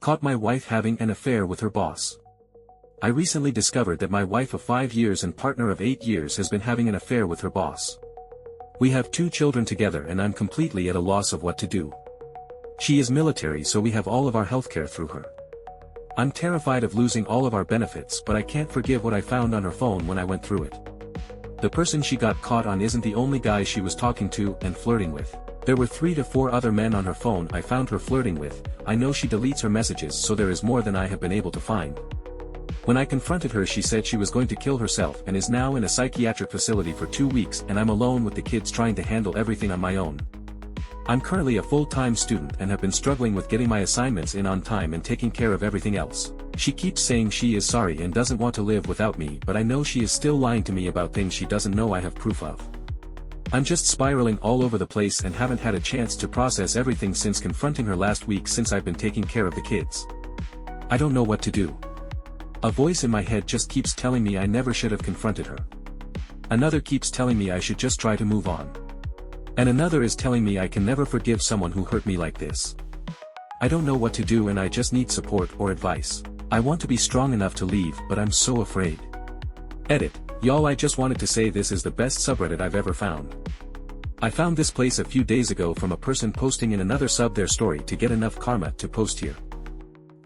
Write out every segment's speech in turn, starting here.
Caught my wife having an affair with her boss. I recently discovered that my wife of 5 years and partner of 8 years has been having an affair with her boss. We have 2 children together and I'm completely at a loss of what to do. She is military, so we have all of our healthcare through her. I'm terrified of losing all of our benefits, but I can't forgive what I found on her phone when I went through it. The person she got caught on isn't the only guy she was talking to and flirting with. There were 3 to 4 other men on her phone I found her flirting with. I know she deletes her messages, so there is more than I have been able to find. When I confronted her, she said she was going to kill herself and is now in a psychiatric facility for 2 weeks, and I'm alone with the kids trying to handle everything on my own. I'm currently a full-time student and have been struggling with getting my assignments in on time and taking care of everything else. She keeps saying she is sorry and doesn't want to live without me, but I know she is still lying to me about things she doesn't know I have proof of. I'm just spiraling all over the place and haven't had a chance to process everything since confronting her last week, since I've been taking care of the kids. I don't know what to do. A voice in my head just keeps telling me I never should have confronted her. Another keeps telling me I should just try to move on. And another is telling me I can never forgive someone who hurt me like this. I don't know what to do and I just need support or advice. I want to be strong enough to leave, but I'm so afraid. Edit. Y'all, I just wanted to say this is the best subreddit I've ever found. I found this place a few days ago from a person posting in another sub their story to get enough karma to post here.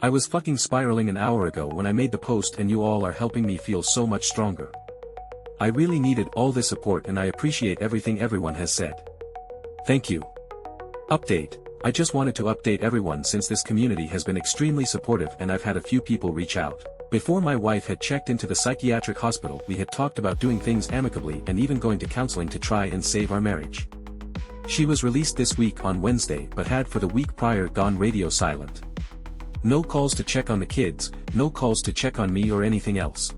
I was fucking spiraling an hour ago when I made the post, and you all are helping me feel so much stronger. I really needed all this support and I appreciate everything everyone has said. Thank you. Update. I just wanted to update everyone since this community has been extremely supportive and I've had a few people reach out. Before my wife had checked into the psychiatric hospital, we had talked about doing things amicably and even going to counseling to try and save our marriage. She was released this week on Wednesday, but had for the week prior gone radio silent. No calls to check on the kids, no calls to check on me or anything else.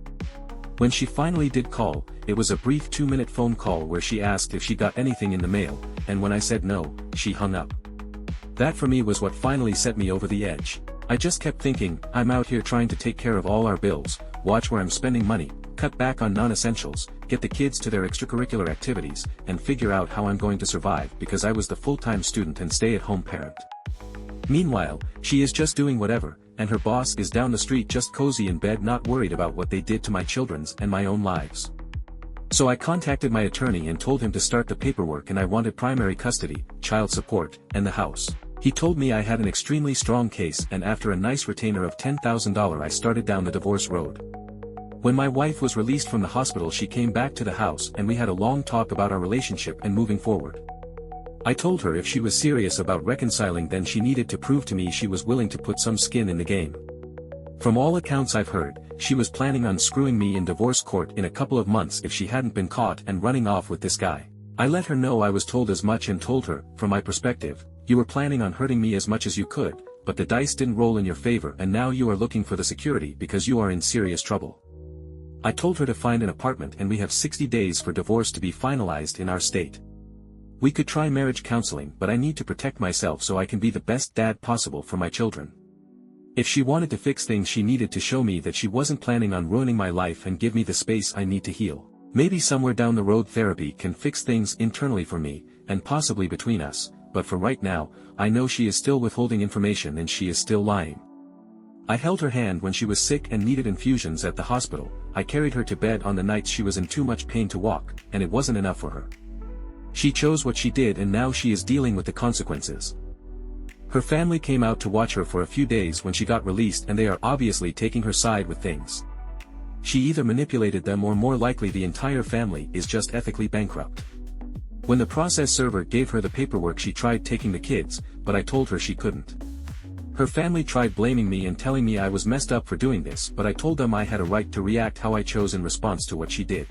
When she finally did call, it was a brief 2-minute phone call where she asked if she got anything in the mail, and when I said no, she hung up. That for me was what finally set me over the edge. I just kept thinking, I'm out here trying to take care of all our bills, watch where I'm spending money, cut back on non-essentials, get the kids to their extracurricular activities, and figure out how I'm going to survive because I was the full-time student and stay-at-home parent. Meanwhile, she is just doing whatever, and her boss is down the street just cozy in bed, not worried about what they did to my children's and my own lives. So I contacted my attorney and told him to start the paperwork, and I wanted primary custody, child support, and the house. He told me I had an extremely strong case, and after a nice retainer of $10,000 I started down the divorce road. When my wife was released from the hospital, she came back to the house and we had a long talk about our relationship and moving forward. I told her if she was serious about reconciling, then she needed to prove to me she was willing to put some skin in the game. From all accounts I've heard, she was planning on screwing me in divorce court in a couple of months if she hadn't been caught and running off with this guy. I let her know I was told as much and told her, from my perspective, you were planning on hurting me as much as you could, but the dice didn't roll in your favor and now you are looking for the security because you are in serious trouble. I told her to find an apartment and we have 60 days for divorce to be finalized in our state. We could try marriage counseling, but I need to protect myself so I can be the best dad possible for my children. If she wanted to fix things, she needed to show me that she wasn't planning on ruining my life and give me the space I need to heal. Maybe somewhere down the road therapy can fix things internally for me, and possibly between us, but for right now, I know she is still withholding information and she is still lying. I held her hand when she was sick and needed infusions at the hospital. I carried her to bed on the nights she was in too much pain to walk, and it wasn't enough for her. She chose what she did and now she is dealing with the consequences. Her family came out to watch her for a few days when she got released, and they are obviously taking her side with things. She either manipulated them or more likely the entire family is just ethically bankrupt. When the process server gave her the paperwork, she tried taking the kids, but I told her she couldn't. Her family tried blaming me and telling me I was messed up for doing this, but I told them I had a right to react how I chose in response to what she did.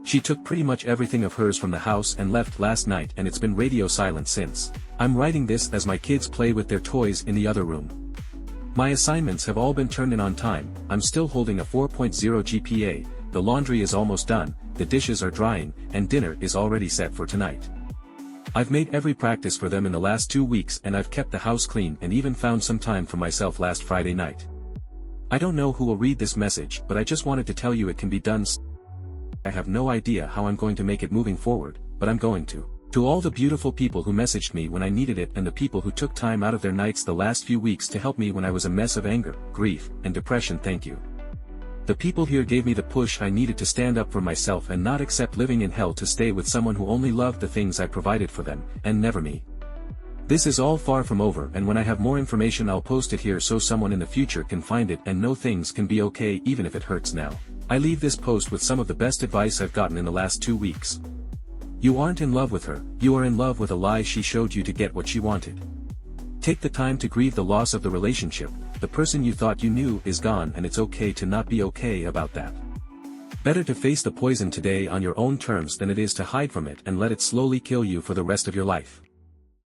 She took pretty much everything of hers from the house and left last night, and it's been radio silent since. I'm writing this as my kids play with their toys in the other room. My assignments have all been turned in on time. I'm still holding a 4.0 GPA, the laundry is almost done, the dishes are drying, and dinner is already set for tonight. I've made every practice for them in the last 2 weeks, and I've kept the house clean and even found some time for myself last Friday night. I don't know who will read this message, but I just wanted to tell you it can be done. I have no idea how I'm going to make it moving forward, but I'm going to. To all the beautiful people who messaged me when I needed it and the people who took time out of their nights the last few weeks to help me when I was a mess of anger, grief, and depression, thank you. The people here gave me the push I needed to stand up for myself and not accept living in hell to stay with someone who only loved the things I provided for them, and never me. This is all far from over, and when I have more information I'll post it here so someone in the future can find it and know things can be okay even if it hurts now. I leave this post with some of the best advice I've gotten in the last 2 weeks. You aren't in love with her, you are in love with a lie she showed you to get what she wanted. Take the time to grieve the loss of the relationship. The person you thought you knew is gone, and it's okay to not be okay about that. Better to face the poison today on your own terms than it is to hide from it and let it slowly kill you for the rest of your life.